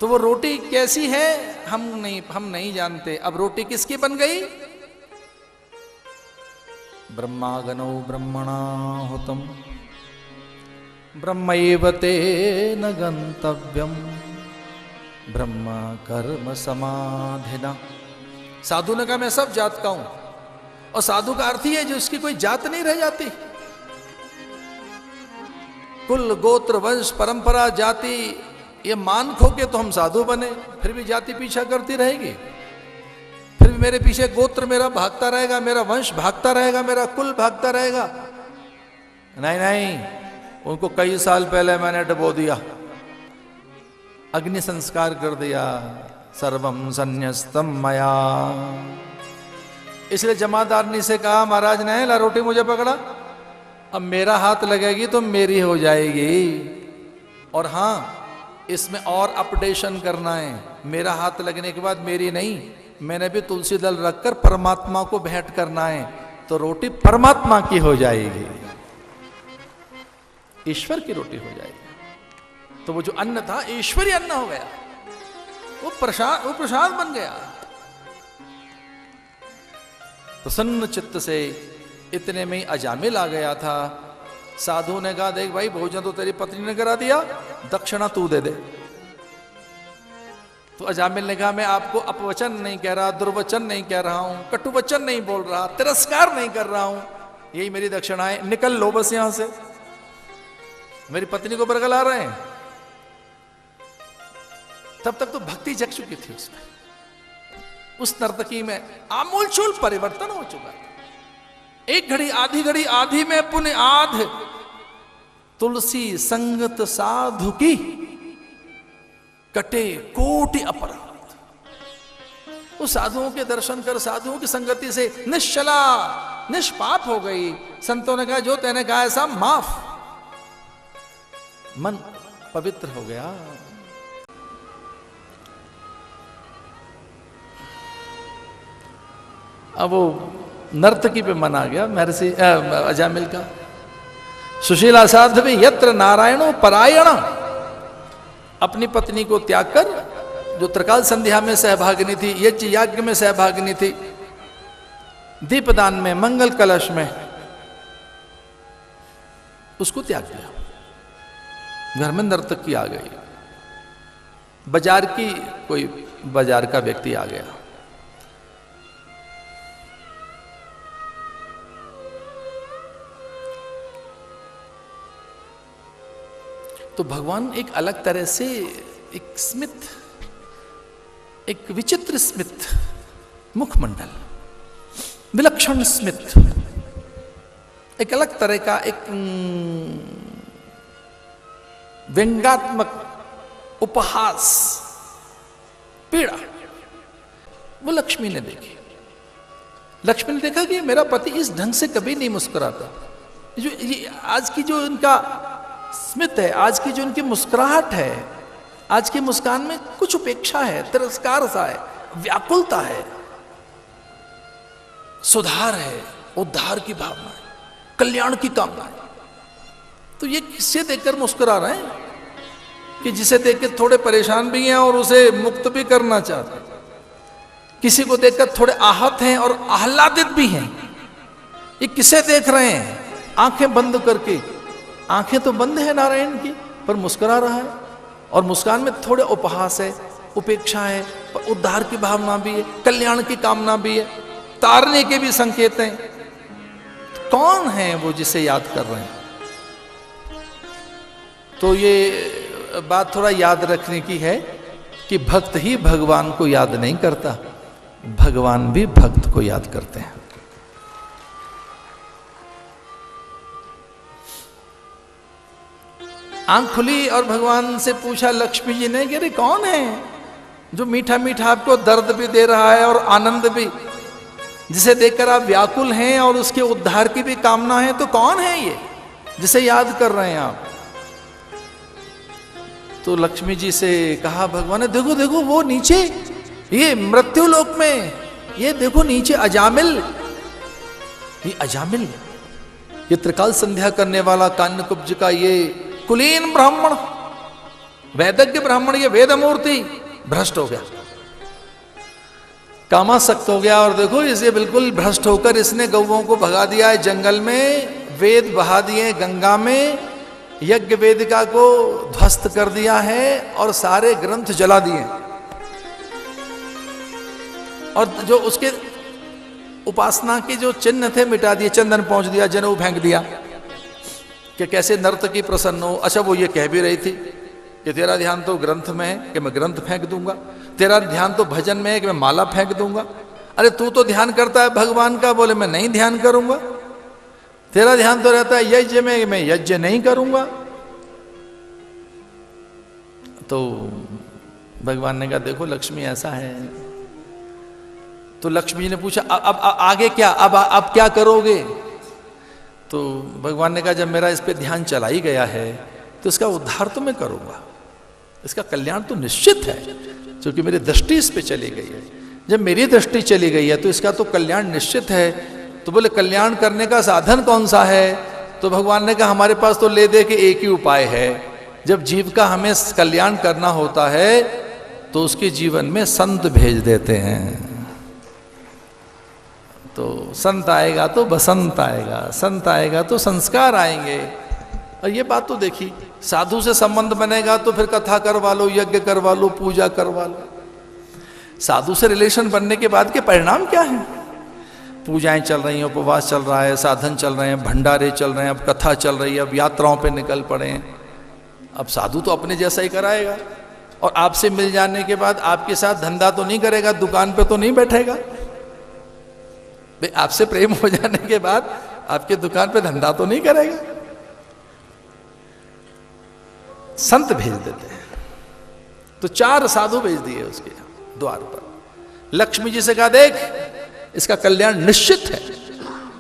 तो वो रोटी कैसी है हम नहीं जानते। अब रोटी किसकी बन गई? ब्रह्मागनो ब्रह्मणाहुतम ब्रह्मैव तेन गंतव्यम ब्रह्म कर्म समाधिना। साधु ने कहा मैं सब जात का हूं, और साधु का अर्थ ही है जो उसकी कोई जात नहीं रह जाती। कुल गोत्र वंश परंपरा जाति ये मान खो के तो हम साधु बने, फिर भी जाति पीछा करती रहेगी, फिर भी मेरे पीछे गोत्र मेरा भागता रहेगा, मेरा वंश भागता रहेगा, मेरा कुल भागता रहेगा। नहीं नहीं, उनको कई साल पहले मैंने डबो दिया, अग्नि संस्कार कर दिया, सर्वम संन्यस्तम मया। इसलिए जमादारनी से कहा महाराज ने ला रोटी मुझे पकड़ा, अब मेरा हाथ लगेगी तो मेरी हो जाएगी। और हां इसमें और अपडेशन करना है, मेरा हाथ लगने के बाद मेरी नहीं, मैंने भी तुलसी दल रखकर परमात्मा को भेंट करना है, तो रोटी परमात्मा की हो जाएगी, ईश्वर की रोटी हो जाएगी। तो वो जो अन्न था ईश्वरीय अन्न हो गया, वो प्रसाद बन गया। प्रसन्न चित्त से इतने में ही अजामिल आ गया था। साधु ने कहा देख भाई भोजन तो तेरी पत्नी ने करा दिया, दक्षिणा तू दे दे। तो अजामिल ने कहा मैं आपको अपवचन नहीं कह रहा, दुर्वचन नहीं कह रहा हूं, कटुवचन नहीं बोल रहा, तिरस्कार नहीं कर रहा हूं, यही मेरी दक्षिणा है, निकल लो बस यहां से। मेरी पत्नी को बरगला रहे हैं। तब तक तो भक्ति जग चुकी थी उसमें, उस नर्तकी में आमूलचूल परिवर्तन हो चुका था। एक घड़ी आधी में पुण्य आध, तुलसी संगत साधु की कटे कोटि अपराध। वो साधुओं के दर्शन कर, साधुओं की संगति से निश्चला निष्पाप हो गई। संतों ने कहा जो तेने कहा ऐसा माफ, मन पवित्र हो गया। अब वो नर्तकी पे मन आ गया महर्षि अजामिल का। सुशीला साध्वी यत्र नारायणो परायण, अपनी पत्नी को त्याग कर, जो त्रिकाल संध्या में सहभागिनी थी, यज्ञ याज्ञ में सहभागिनी थी, दीपदान में, मंगल कलश में, उसको त्याग दिया। घर में नर्तकी आ गई, बाजार की कोई बाजार का व्यक्ति आ गया। तो भगवान एक अलग तरह से एक स्मित, एक विचित्र स्मित, मुखमंडल, विलक्षण स्मित, एक अलग तरह का एक व्यंग्यात्मक उपहास, पीड़ा, वो लक्ष्मी ने देखी। लक्ष्मी ने देखा कि मेरा पति इस ढंग से कभी नहीं मुस्कुराता। जो ये आज की जो इनका स्मित है, आज की जो इनकी मुस्कुराहट है, आज की मुस्कान में कुछ उपेक्षा है, तिरस्कार सा है, व्याकुलता है, सुधार है, उद्धार की भावना है, कल्याण की कामना है। तो ये किससे देखकर मुस्कुरा रहे हैं कि जिसे देखकर थोड़े परेशान भी हैं और उसे मुक्त भी करना चाहते हैं, किसी को देखकर थोड़े आहत हैं और आह्लादित भी हैं। ये किसे देख रहे हैं? आंखें बंद करके, आंखें तो बंद है नारायण की, पर मुस्कुरा रहा है, और मुस्कान में थोड़े उपहास है, उपेक्षा है, पर उद्धार की भावना भी है, कल्याण की कामना भी है, तारने के भी संकेत हैं। तो कौन है वो जिसे याद कर रहे हैं? तो ये बात थोड़ा याद रखने की है कि भक्त ही भगवान को याद नहीं करता, भगवान भी भक्त को याद करते हैं। आंख खुली और भगवान से पूछा लक्ष्मी जी ने कि अरे कौन है जो मीठा मीठा आपको दर्द भी दे रहा है और आनंद भी, जिसे देखकर आप व्याकुल हैं और उसके उद्धार की भी कामना है, तो कौन है ये जिसे याद कर रहे हैं आप? तो लक्ष्मी जी से कहा भगवान ने, देखो देखो वो नीचे, ये मृत्यु लोक में, ये देखो नीचे अजामिल, ये अजामिल, ये त्रिकाल संध्या करने वाला कान्यकुब्ज का ये कुलीन ब्राह्मण, वैदज्ञ ब्राह्मण ये वेद मूर्ति भ्रष्ट हो गया, कामासक्त हो गया। और देखो इसे बिल्कुल भ्रष्ट होकर इसने गौओं को भगा दिया है जंगल में, वेद बहा दिए गंगा में, यज्ञ वेदिका को ध्वस्त कर दिया है और सारे ग्रंथ जला दिए, और जो उसके उपासना के जो चिन्ह थे मिटा दिए, चंदन पहुंच दिया, जनेऊ फेंक दिया कि कैसे नर्तकी प्रसन्न हो। अच्छा वो ये कह भी रही थी कि तेरा ध्यान तो ग्रंथ में है कि मैं ग्रंथ फेंक दूंगा, तेरा ध्यान तो भजन में है कि मैं माला फेंक दूंगा। अरे तू तो ध्यान करता है भगवान का, बोले मैं नहीं ध्यान करूंगा। तेरा ध्यान तो रहता है यज्ञ में, मैं यज्ञ नहीं करूंगा। तो भगवान ने कहा देखो लक्ष्मी ऐसा है। तो लक्ष्मी ने पूछा अब आगे क्या, अब क्या करोगे? तो भगवान ने कहा जब मेरा इस पे ध्यान चला ही गया है तो इसका उद्धार तो मैं करूंगा, इसका कल्याण तो निश्चित है, क्योंकि मेरी दृष्टि इस पे चली गई है। जब मेरी दृष्टि चली गई है तो इसका तो कल्याण निश्चित है। तो बोले कल्याण करने का साधन कौन सा है? तो भगवान ने कहा हमारे पास तो ले दे के एक ही उपाय है। जब जीव का हमें कल्याण करना होता है तो उसके जीवन में संत भेज देते हैं। तो संत आएगा तो बसंत आएगा, संत आएगा तो संस्कार आएंगे। और ये बात तो देखी, साधु से संबंध बनेगा तो फिर कथा करवा लो, यज्ञ करवा लो, पूजा करवा लो। साधु से रिलेशन बनने के बाद के परिणाम क्या है? पूजाएं चल रही हैं, उपवास चल रहा है, साधन चल रहे हैं, भंडारे चल रहे हैं, अब कथा चल रही है, अब यात्राओं पे निकल पड़े हैं। अब साधु तो अपने जैसा ही कराएगा, और आपसे मिल जाने के बाद आपके साथ धंधा तो नहीं करेगा, दुकान पे तो नहीं बैठेगा। आपसे प्रेम हो जाने के बाद आपके दुकान पे धंधा तो नहीं करेगा। संत भेज देते हैं। तो 4 साधु भेज दिए उसके द्वार पर। लक्ष्मी जी से कहा देख इसका कल्याण निश्चित है।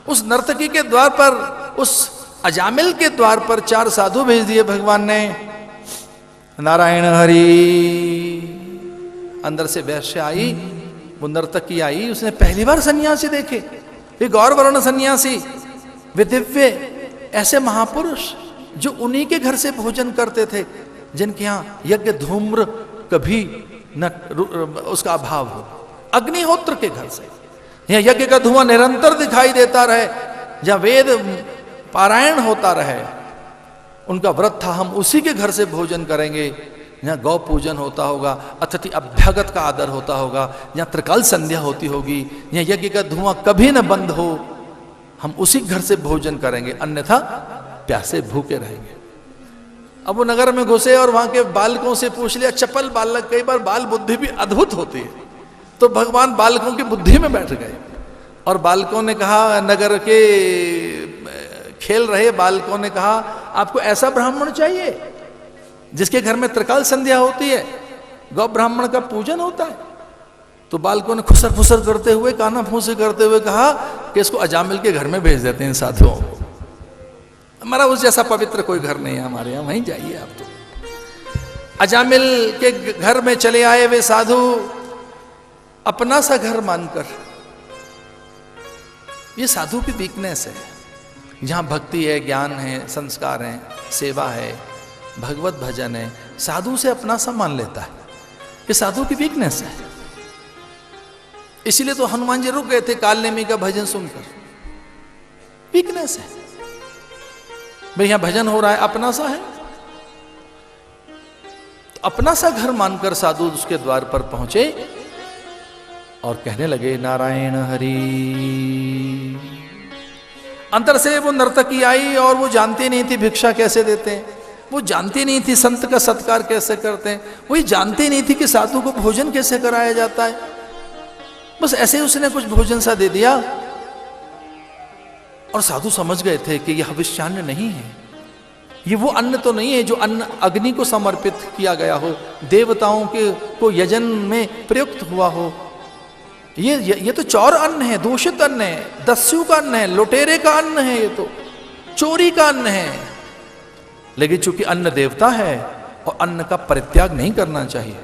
उस नर्तकी के द्वार पर, उस अजामिल के द्वार पर 4 साधु भेज दिए भगवान ने। नारायण हरि। अंदर से वैश्य आई, वो नर्तकी आई, उसने पहली बार सन्यासी देखे, ये गौर वर्ण सन्यासी, वे दिव्य ऐसे महापुरुष जो उन्हीं के घर से भोजन करते थे, जिनके यहाँ यज्ञ धूम्र कभी न उसका अभाव हो। अग्निहोत्र के घर से यहाँ यज्ञ का धुआं निरंतर दिखाई देता रहे, जहाँ वेद पारायण होता रहे। उनका व्रत था हम उसी के घर से भोजन करेंगे, जहाँ गौ पूजन होता होगा, अतिथि अभ्यागत का आदर होता होगा, जहाँ त्रिकाल संध्या होती होगी, यहाँ यज्ञ का धुआं कभी न बंद हो, हम उसी घर से भोजन करेंगे, अन्यथा प्यासे भूखे रहेंगे। अब वो नगर में घुसे और वहां के बालकों से पूछ लिया, चपल बालक, कई बार बाल बुद्धि भी अद्भुत होती है, तो भगवान बालकों की बुद्धि में बैठ गए। और बालकों ने कहा, नगर के खेल रहे बालकों ने कहा आपको ऐसा ब्राह्मण चाहिए जिसके घर में त्रिकाल संध्या होती है, गौ ब्राह्मण का पूजन होता है। तो बालकों ने खुसर फुसर करते हुए, काना फूसे करते हुए कहा कि इसको अजामिल के घर में भेज देते हैं साधुओं को, हमारा उस जैसा पवित्र कोई घर नहीं है हमारे यहाँ, वहीं जाइए आप। तो अजामिल के घर में चले आए वे साधु, अपना सा घर मानकर। ये साधु की वीकनेस है, जहां भक्ति है, ज्ञान है, संस्कार है, सेवा है, भगवत भजन है, साधु से अपना सा मान लेता है। ये साधु की वीकनेस है। इसीलिए तो हनुमान जी रुक गए थे काल नेमी का भजन सुनकर, वीकनेस है भाई, यहां भजन हो रहा है, अपना सा है। तो अपना सा घर मानकर साधु उसके द्वार पर पहुंचे और कहने लगे नारायण हरि। अंतर से वो नर्तकी आई और वो जानती नहीं थी भिक्षा कैसे देते हैं, वो जानती नहीं थी संत का सत्कार कैसे करते हैं, वो ये जानती नहीं थी कि साधु को भोजन कैसे कराया जाता है। बस ऐसे ही उसने कुछ भोजन सा दे दिया और साधु समझ गए थे कि यह हविष्यान्न नहीं है, ये वो अन्न तो नहीं है जो अन्न अग्नि को समर्पित किया गया हो, देवताओं के को यजन में प्रयुक्त हुआ हो। ये तो चौर अन्न है, दूषित अन्न है, दस्यु का अन्न है, लुटेरे का अन्न है, ये तो चोरी का अन्न है। लेकिन चूंकि अन्न देवता है और अन्न का परित्याग नहीं करना चाहिए।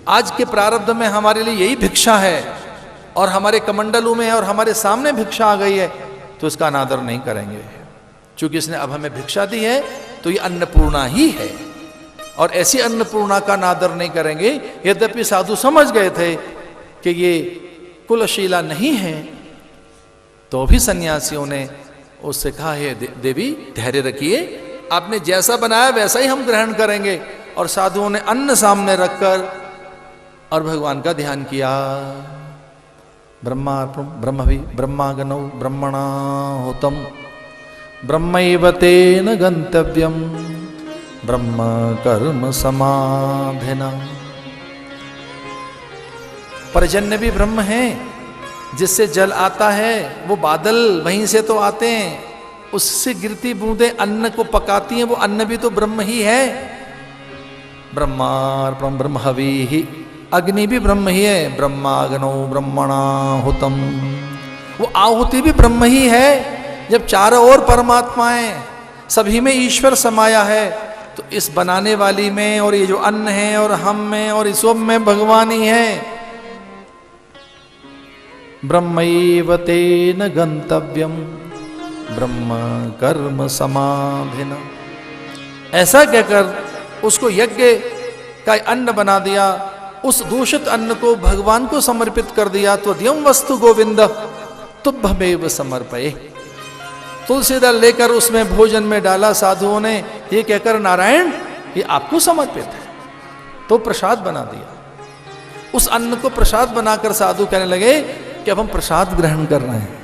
आज के प्रारब्ध में हमारे लिए यही भिक्षा है और हमारे कमंडलों में और हमारे सामने भिक्षा आ गई है, तो इसका अनादर नहीं करेंगे। चूंकि इसने अब हमें भिक्षा दी है तो ये अन्नपूर्णा ही है, और ऐसी अन्नपूर्णा का नादर नहीं करेंगे। यद्यपि साधु समझ गए थे कि ये कुलशीला नहीं है, तो भी सन्यासियों ने उससे कहा, हे देवी धैर्य रखिए, आपने जैसा बनाया वैसा ही हम ग्रहण करेंगे। और साधुओं ने अन्न सामने रखकर और भगवान का ध्यान किया। ब्रह्मागनौ ब्रह्मणा होतम ब्रह्मैव तेन गंतव्यम ब्रह्म कर्म समाधिना। पर्जन्य भी ब्रह्म है, जिससे जल आता है वो बादल वहीं से तो आते हैं, उससे गिरती बूंदें अन्न को पकाती हैं, वो अन्न भी तो ब्रह्म ही है। ब्रह्मार्पणम ब्रह्म हविः, अग्नि भी ब्रह्म ही है। ब्रह्माग्नौ ब्रह्मणाहुतम, वो आहुति भी ब्रह्म ही है। जब चारों ओर परमात्माएं, सभी में ईश्वर समाया है, तो इस बनाने वाली में और ये जो अन्न है और हम में और इस सब में भगवान ही है। ब्रह्मैव तेन गंतव्यम ब्रह्म कर्म समाधिना। ऐसा कहकर उसको यज्ञ का अन्न बना दिया, उस दूषित अन्न को भगवान को समर्पित कर दिया। त्वद्यं वस्तु गोविंद तुभ्यमेव समर्पये। तुलसी दल लेकर उसमें भोजन में डाला साधुओं ने, ये कहकर नारायण ये आपको समर्पित है, तो प्रसाद बना दिया। उस अन्न को प्रसाद बनाकर साधु कहने लगे कि अब हम प्रसाद ग्रहण कर रहे हैं।